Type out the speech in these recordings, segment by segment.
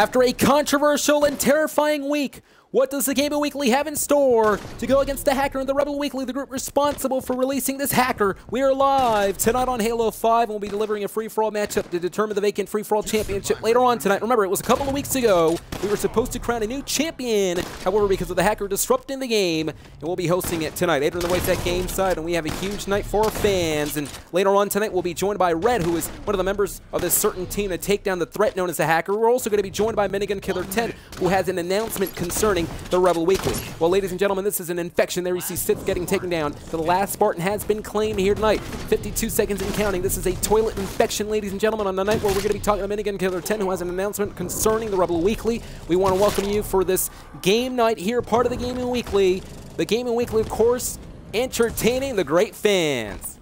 After a controversial and terrifying week, what does the Gaming Weekly have in store to go against the hacker and the Rebel Weekly, the group responsible for releasing this hacker? We are live tonight on Halo 5, and we'll be delivering a free-for-all matchup to determine the vacant free-for-all championship later on tonight. Remember, it was a couple of weeks ago we were supposed to crown a new champion. However, because of the hacker disrupting the game, and we'll be hosting it tonight. AdrianTheVoice at game side, and we have a huge night for our fans. And later on tonight, we'll be joined by Red, who is one of the members of this certain team to take down the threat known as the hacker. We're also going to be joined by Minigun Killer 10, who has an announcement concerning the Rebel Weekly. Well, ladies and gentlemen, this is an infection. There you see Sith getting taken down. The last Spartan has been claimed here tonight. 52 seconds and counting. This is a toilet infection, ladies and gentlemen, on the night where we're going to be talking to Minigun Killer 10, who has an announcement concerning the Rebel Weekly. We want to welcome you for this game night here, part of the Gaming Weekly. The Gaming Weekly, of course, entertaining the great fans.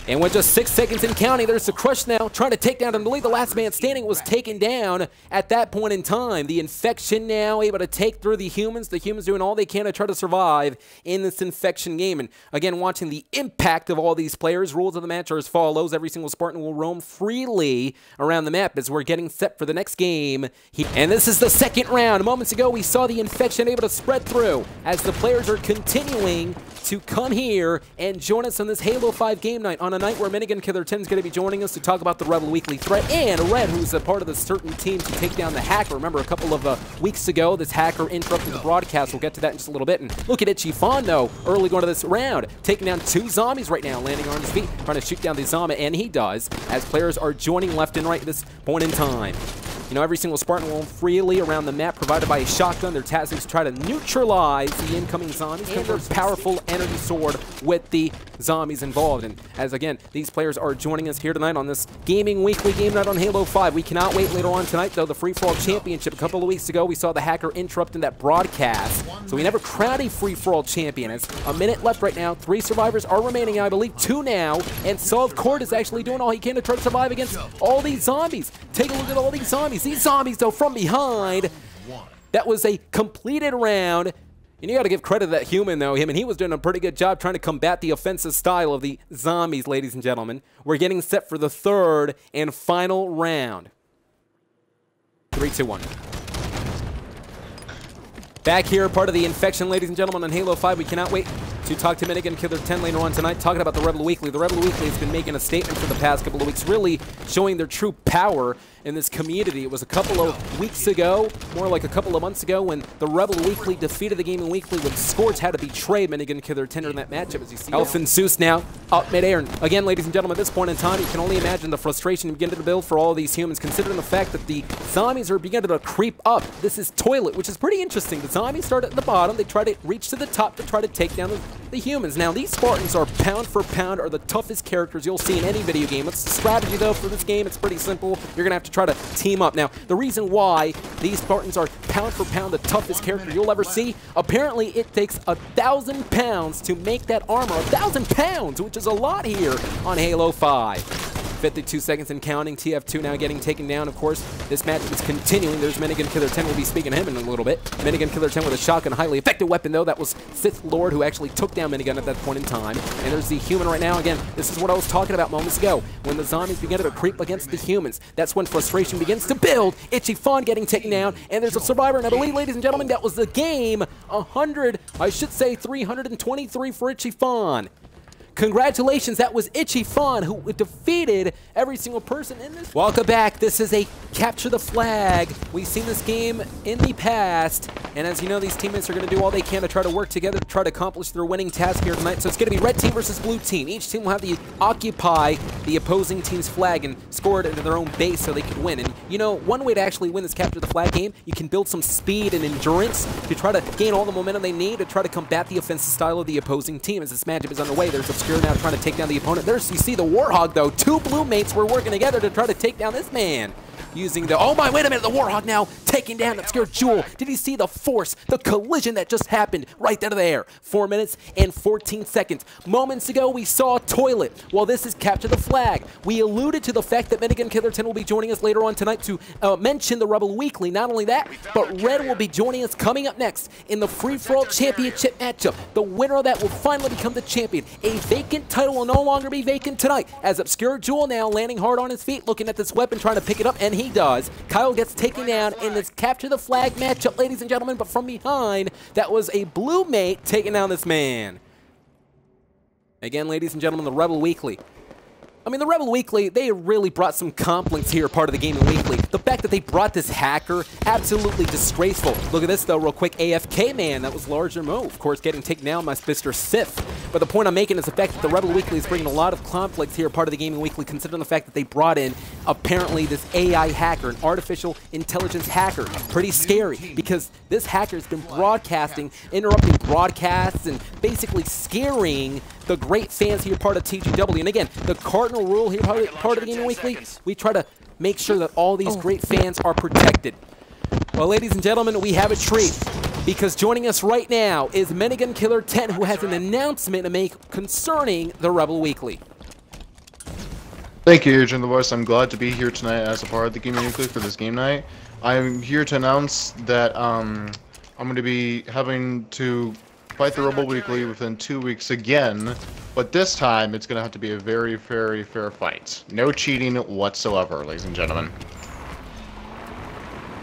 And with just 6 seconds and counting, there's the Crush now, trying to take down, and I believe the last man standing was taken down at that point in time. The infection now able to take through the humans doing all they can to try to survive in this infection game. And again, watching the impact of all these players, rules of the match are as follows. Every single Spartan will roam freely around the map as we're getting set for the next game. And this is the second round. Moments ago, we saw the infection able to spread through as the players are continuing to come here and join us on this Halo 5 game night on a night where Minigun Killer 10 is going to be joining us to talk about the Rebel Weekly threat, and Red, who's a part of the certain team to take down the hacker. Remember, a couple of weeks ago, this hacker interrupted the broadcast. We'll get to that in just a little bit. And look at Itchy Fawn, though, early going to this round, taking down 2 zombies right now, landing on his feet, trying to shoot down the zombie, and he does, as players are joining left and right at this point in time. You know, every single Spartan will roam freely around the map, provided by a shotgun. Their task is to try to neutralize the incoming zombies and their powerful energy sword with the zombies involved. And as, again, these players are joining us here tonight on this Gaming Weekly game night on Halo 5. We cannot wait later on tonight, though. The free-for-all championship, a couple of weeks ago, we saw the hacker interrupting that broadcast. So we never crowned a free-for-all champion. It's a minute left right now. 3 survivors are remaining, I believe 2 now. And Solve Court is actually doing all he can to try to survive against all these zombies. Take a look at all these zombies. These zombies, though, from behind. That was a completed round. And you got to give credit to that human, though. He was doing a pretty good job trying to combat the offensive style of the zombies, ladies and gentlemen. We're getting set for the third and final round. 3, 2, 1. Back here, part of the infection, ladies and gentlemen, on Halo 5. We cannot wait to talk to Minigun Killer 10 later on tonight, talking about the Rebel Weekly. The Rebel Weekly has been making a statement for the past couple of weeks, really showing their true power in this community. It was a couple of weeks ago, more like a couple of months ago, when the Rebel Weekly defeated the Gaming Weekly when Scorch had to betray Minigun Killer 10 in that matchup, as you see. Elfin Zeus now up midair. And again, ladies and gentlemen, at this point in time, you can only imagine the frustration beginning to build for all of these humans, considering the fact that the zombies are beginning to creep up. This is Toilet, which is pretty interesting. The zombies start at the bottom. They try to reach to the top to try to take down the humans. Now, these Spartans are pound for pound are the toughest characters you'll see in any video game. It's the strategy, though, for this game. It's pretty simple. You're going to have to try to team up. Now, the reason why these Spartans are pound for pound the toughest character you'll ever see, apparently it takes 1,000 pounds to make that armor. 1,000 pounds, which is a lot here on Halo 5. 52 seconds and counting. TF2 now getting taken down. Of course, this matchup is continuing. There's Minigun Killer 10. We'll be speaking to him in a little bit. Minigun Killer 10 with a shotgun, highly effective weapon, though. That was Sith Lord, who actually took down Minigun at that point in time. And there's the human right now. Again, this is what I was talking about moments ago. When the zombies begin to creep against the humans, that's when frustration begins to build. Itchy Fawn getting taken down. And there's a survivor. And I believe, ladies and gentlemen, that was the game. 323 for Itchy Fawn. Congratulations, that was Itchy Fawn, who defeated every single person in this. Welcome back. This is a capture the flag. We've seen this game in the past, and as you know, these teammates are going to do all they can to try to work together to try to accomplish their winning task here tonight. So it's going to be red team versus blue team. Each team will have to occupy the opposing team's flag and score it into their own base so they can win. And you know, one way to actually win this capture the flag game, you can build some speed and endurance to try to gain all the momentum they need to try to combat the offensive style of the opposing team. As this matchup is underway, there's Obscure now trying to take down the opponent. There's, you see the Warhog, though. 2 blue mates were working together to try to take down this man. Using the, oh my, wait a minute, the Warhog now taking down Obscure Jewel. Did you see the force, the collision that just happened right out of the air? 4 minutes and 14 seconds. Moments ago, we saw Toilet. Well, this is Capture the Flag. We alluded to the fact that Minigun Killer 10 will be joining us later on tonight to mention the Rebel Weekly. Not only that, but Red will be joining us coming up next in the free-for-all championship matchup. The winner of that will finally become the champion. A vacant title will no longer be vacant tonight, as Obscure Jewel now landing hard on his feet, looking at this weapon, trying to pick it up, and he does. Kyle gets taken down in this capture the flag matchup, ladies and gentlemen, but from behind, that was a blue mate taking down this man. Again, ladies and gentlemen, the Rebel Weekly. I mean, the Rebel Weekly, they really brought some compliments here, part of the Gaming Weekly. The fact that they brought this hacker, absolutely disgraceful. Look at this, though, real quick. AFK man, that was larger move. Of course, getting taken down by Mr. Sif. But the point I'm making is the fact that the Rebel Weekly is bringing a lot of conflicts here, part of the Gaming Weekly, considering the fact that they brought in, apparently, this AI hacker, an artificial intelligence hacker. Pretty scary, because this hacker has been broadcasting, interrupting broadcasts, and basically scaring the great fans here, part of TGW. And again, the cardinal rule here, part of the Gaming Weekly, we try to make sure that all these great fans are protected. Well, ladies and gentlemen, we have a treat, because joining us right now is Minigun Killer 10, who has an announcement to make concerning the Rebel Weekly. Thank you, AdrianTheVoice. I'm glad to be here tonight as a part of the Gaming Weekly for this game night. I'm here to announce that I'm going to be having to fight the Rebel Weekly within 2 weeks again, but this time it's going to have to be a very, very fair fight. No cheating whatsoever, ladies and gentlemen.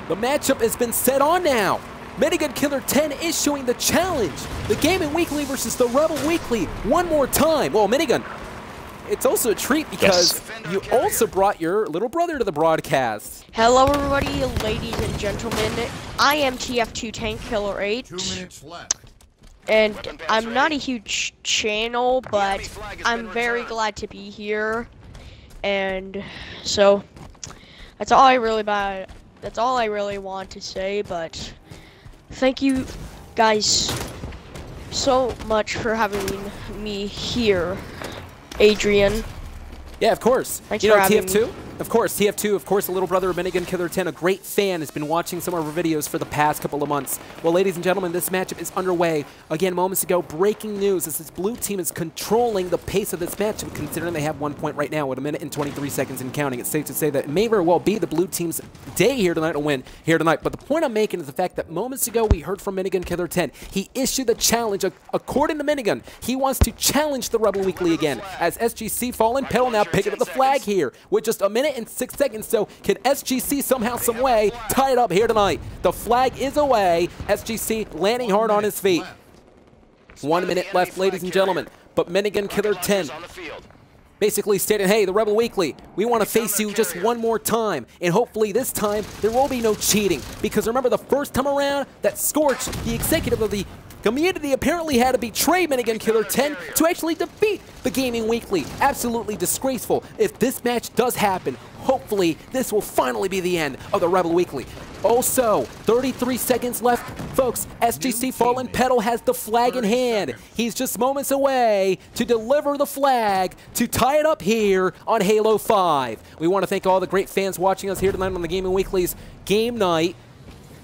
The matchup has been set on now. Minigun Killer 10 issuing the challenge. The Gaming Weekly versus the Rebel Weekly one more time. Well, Minigun, it's also a treat because you also brought your little brother to the broadcast. Hello everybody, ladies and gentlemen. I am TF2 Tank Killer 8. 2 minutes left. And I'm not a huge channel, but I'm very glad to be here. And so that's all I really want to say, but thank you guys so much for having me here, Adrian. Yeah, of course. Thanks for having TF2? me. Of course, TF2, of course, the little brother of Minigun Killer 10, a great fan, has been watching some of our videos for the past couple of months. Well, ladies and gentlemen, this matchup is underway. Again, moments ago, breaking news as this blue team is controlling the pace of this matchup, considering they have 1 point right now with 1 minute and 23 seconds and counting. It's safe to say that it may very well be the blue team's day here tonight to win here tonight. But the point I'm making is the fact that moments ago, we heard from Minigun Killer 10. He issued the challenge. According to Minigun, he wants to challenge the Rebel Weekly again, as SGC Fallen Pedal now picking up the flag here with just 1 minute and 6 seconds. So can SGC somehow, some way tie it up here tonight? The flag is away. SGC landing hard on his feet. 1 minute left, ladies and gentlemen. But Minigun Killer 10 basically stated, hey, the Rebel Weekly, we want to face you just one more time. And hopefully this time, there will be no cheating. Because remember, the first time around, that Scorch, the executive of the community, apparently had to betray Minigun Killer 10 to actually defeat the Gaming Weekly. Absolutely disgraceful. If this match does happen, hopefully this will finally be the end of the Rebel Weekly. Also, 33 seconds left. Folks, SGC Fallen Pedal has the flag in hand. He's just moments away to deliver the flag to tie it up here on Halo 5. We want to thank all the great fans watching us here tonight on the Gaming Weekly's Game Night.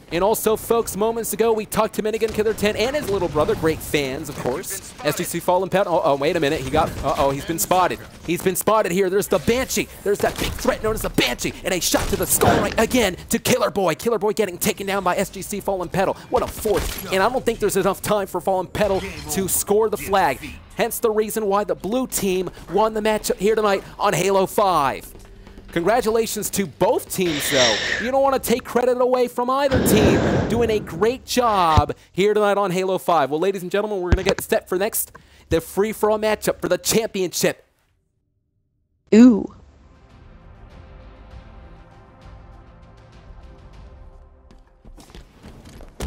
And also, folks, moments ago, we talked to Minigun Killer 10 and his little brother, great fans, of course. SGC Fallen Pedal. Oh, wait a minute. He's been spotted. He's been spotted here. There's the Banshee. There's that big threat known as the Banshee. And a shot to the skull right again to Killer Boy. Killer Boy getting taken down by SGC Fallen Pedal. What a fourth. And I don't think there's enough time for Fallen Pedal to score the flag. Hence the reason why the blue team won the matchup here tonight on Halo 5. Congratulations to both teams, though. You don't want to take credit away from either team. Doing a great job here tonight on Halo 5. Well, ladies and gentlemen, we're going to get set for next, the free-for-all matchup for the championship. Ooh.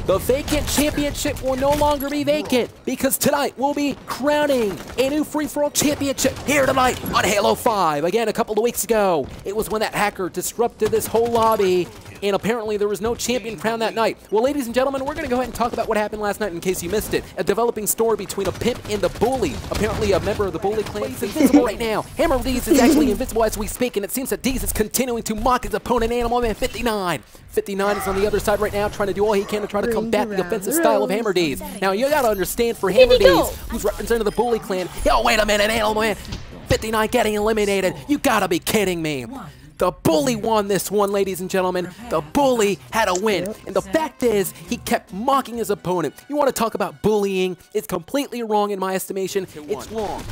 The vacant championship will no longer be vacant, because tonight we'll be crowning a new free-for-all championship here tonight on Halo 5. Again, a couple of weeks ago, it was when that hacker disrupted this whole lobby, and apparently there was no champion crowned that night. Well, ladies and gentlemen, we're going to go ahead and talk about what happened last night in case you missed it. A developing story between a pimp and the bully. Apparently a member of the bully clan is invisible right now. Hammer Deez is actually invisible as we speak, and it seems that Deez is continuing to mock his opponent, Animal Man 59. 59 is on the other side right now, trying to do all he can to try to combat the offensive style of Hammer Deez. Now, you got to understand, for Hammer Deez, who's representing the bully clan, oh, wait a minute, Animal Man 59 getting eliminated. You got to be kidding me. The bully won this one, ladies and gentlemen. The bully had a win. And the fact is, he kept mocking his opponent. You want to talk about bullying? It's completely wrong in my estimation. It's wrong.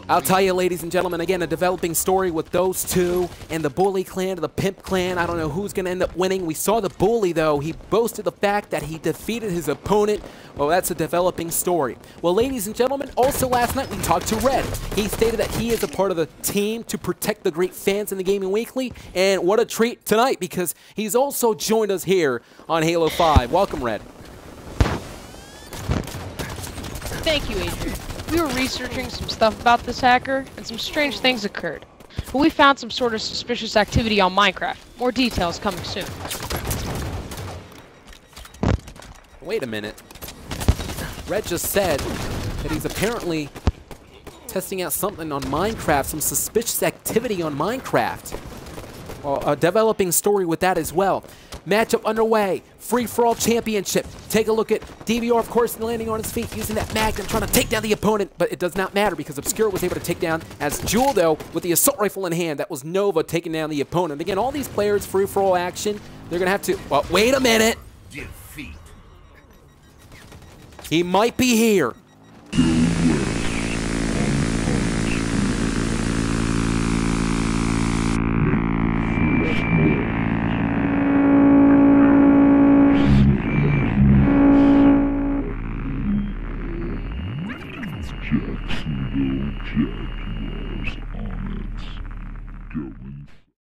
I'll tell you, ladies and gentlemen, again, a developing story with those two and the Bully clan to the Pimp clan. I don't know who's going to end up winning. We saw the Bully, though. He boasted the fact that he defeated his opponent. Well, that's a developing story. Well, ladies and gentlemen, also last night we talked to Red. He stated that he is a part of the team to protect the great fans in the Gaming Weekly. And what a treat tonight, because he's also joined us here on Halo 5. Welcome, Red. Thank you, Adrian. We were researching some stuff about this hacker, and some strange things occurred. But we found some sort of suspicious activity on Minecraft. More details coming soon. Wait a minute. Red just said that he's apparently testing out something on Minecraft, some suspicious activity on Minecraft. Well, a developing story with that as well. Matchup underway. Free-for-all championship. Take a look at DVR, of course, landing on his feet, using that Magnum, trying to take down the opponent, but it does not matter because Obscure was able to take down as Jewel, though, with the assault rifle in hand. That was Nova taking down the opponent. Again, all these players, free-for-all action, they're going to have to... Well, wait a minute. Defeat. He might be here.